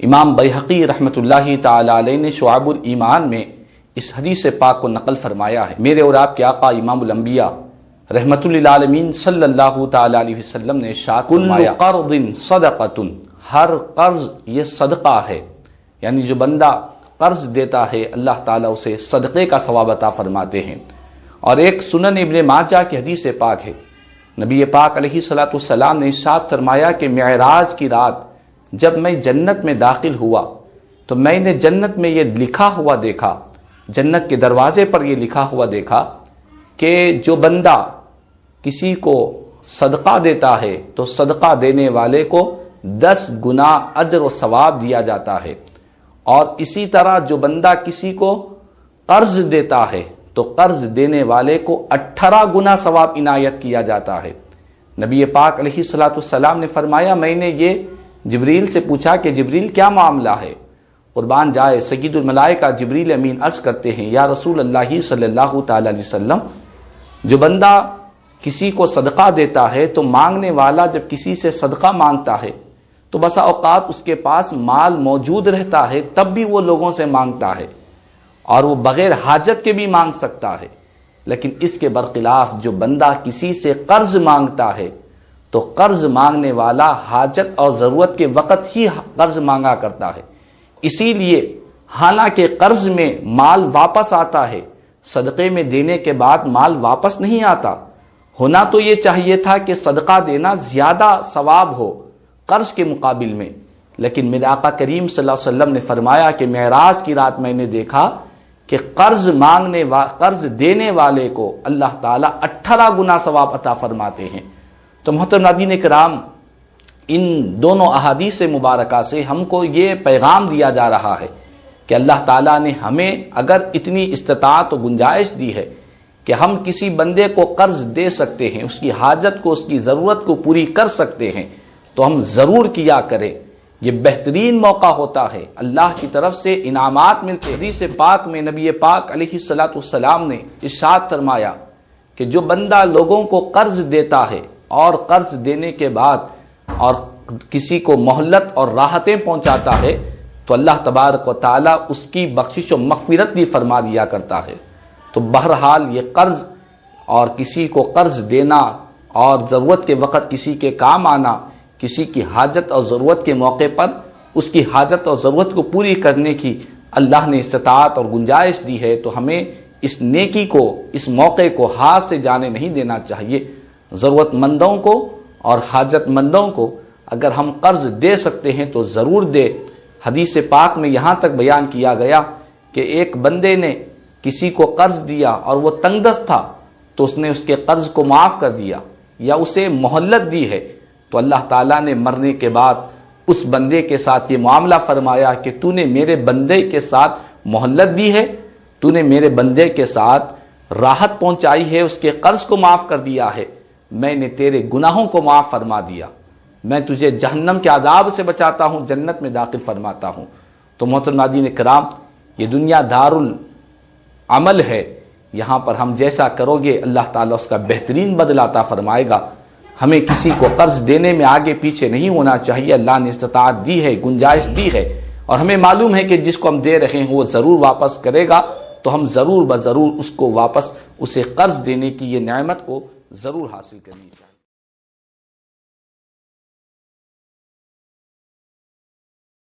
امام بیہقی رحمۃ اللہ تعالی علیہ نے شعب الایمان میں اس حدیث پاک کو نقل فرمایا ہے۔ میرے اور آپ کے آقا امام الانبیاء رحمۃ للعالمین صلی اللہ تعالی علیہ وسلم نے ارشاد فرمایا، کل قرض صدقۃ، ہر قرض یہ صدقہ ہے، یعنی جو بندہ قرض دیتا ہے اللہ تعالیٰ اسے صدقے کا ثواب عطا فرماتے ہیں۔ اور ایک سنن ابن ماجہ کی حدیث پاک ہے، نبی پاک علیہ الصلوۃ والسلام نے ارشاد فرمایا کہ معراج کی رات جب میں جنت میں داخل ہوا تو میں نے جنت میں یہ لکھا ہوا دیکھا، جنت کے دروازے پر یہ لکھا ہوا دیکھا کہ جو بندہ کسی کو صدقہ دیتا ہے تو صدقہ دینے والے کو 10 گنا اجر و ثواب دیا جاتا ہے، اور اسی طرح جو بندہ کسی کو قرض دیتا ہے تو قرض دینے والے کو 18 گنا ثواب عنایت کیا جاتا ہے۔ نبی پاک علیہ الصلوۃ والسلام نے فرمایا، میں نے یہ جبریل سے پوچھا کہ جبریل کیا معاملہ ہے؟ قربان جائے سید الملائکہ جبریل امین عرض کرتے ہیں، یا رسول اللہ صلی اللہ تعالی علیہ وسلم، جو بندہ کسی کو صدقہ دیتا ہے تو مانگنے والا جب کسی سے صدقہ مانگتا ہے تو بسا اوقات اس کے پاس مال موجود رہتا ہے تب بھی وہ لوگوں سے مانگتا ہے، اور وہ بغیر حاجت کے بھی مانگ سکتا ہے، لیکن اس کے برخلاف جو بندہ کسی سے قرض مانگتا ہے تو قرض مانگنے والا حاجت اور ضرورت کے وقت ہی قرض مانگا کرتا ہے۔ اسی لیے حالانکہ قرض میں مال واپس آتا ہے، صدقے میں دینے کے بعد مال واپس نہیں آتا، ہونا تو یہ چاہیے تھا کہ صدقہ دینا زیادہ ثواب ہو قرض کے مقابل میں، لیکن میرے آقا کریم صلی اللہ علیہ وسلم نے فرمایا کہ معراج کی رات میں نے دیکھا کہ قرض دینے والے کو اللہ تعالیٰ 18 گنا ثواب عطا فرماتے ہیں۔ تو محترم ناظرین کرام، ان دونوں احادیث مبارکہ سے ہم کو یہ پیغام دیا جا رہا ہے کہ اللہ تعالیٰ نے ہمیں اگر اتنی استطاعت و گنجائش دی ہے کہ ہم کسی بندے کو قرض دے سکتے ہیں، اس کی حاجت کو، اس کی ضرورت کو پوری کر سکتے ہیں، تو ہم ضرور کیا کریں۔ یہ بہترین موقع ہوتا ہے، اللہ کی طرف سے انعامات ملتے ہیں۔ حدیث پاک میں نبی پاک علیہ الصلوۃ والسلام نے ارشاد فرمایا کہ جو بندہ لوگوں کو قرض دیتا ہے اور قرض دینے کے بعد اور کسی کو مہلت اور راحتیں پہنچاتا ہے تو اللہ تبارک و تعالیٰ اس کی بخشش و مغفرت بھی فرما دیا کرتا ہے۔ تو بہرحال یہ قرض اور کسی کو قرض دینا اور ضرورت کے وقت کسی کے کام آنا، کسی کی حاجت اور ضرورت کے موقع پر اس کی حاجت اور ضرورت کو پوری کرنے کی اللہ نے استطاعت اور گنجائش دی ہے، تو ہمیں اس نیکی کو، اس موقع کو ہاتھ سے جانے نہیں دینا چاہیے۔ ضرورت مندوں کو اور حاجت مندوں کو اگر ہم قرض دے سکتے ہیں تو ضرور دے۔ حدیث پاک میں یہاں تک بیان کیا گیا کہ ایک بندے نے کسی کو قرض دیا اور وہ تنگ دست تھا تو اس نے اس کے قرض کو معاف کر دیا یا اسے مہلت دی ہے، تو اللہ تعالیٰ نے مرنے کے بعد اس بندے کے ساتھ یہ معاملہ فرمایا کہ تو نے میرے بندے کے ساتھ مہلت دی ہے، تو نے میرے بندے کے ساتھ راحت پہنچائی ہے، اس کے قرض کو معاف کر دیا ہے، میں نے تیرے گناہوں کو معاف فرما دیا، میں تجھے جہنم کے عذاب سے بچاتا ہوں، جنت میں داخل فرماتا ہوں۔ تو محترم ناظرین کرام، یہ دنیا دار العمل ہے، یہاں پر ہم جیسا کرو گے اللہ تعالیٰ اس کا بہترین بدلہ عطا فرمائے گا۔ ہمیں کسی کو قرض دینے میں آگے پیچھے نہیں ہونا چاہیے، اللہ نے استطاعت دی ہے، گنجائش دی ہے، اور ہمیں معلوم ہے کہ جس کو ہم دے رہے ہیں وہ ضرور واپس کرے گا، تو ہم ضرور بضرور اس کو واپس، اسے قرض دینے کی یہ نعمت کو ضرور حاصل کرنی چاہیے۔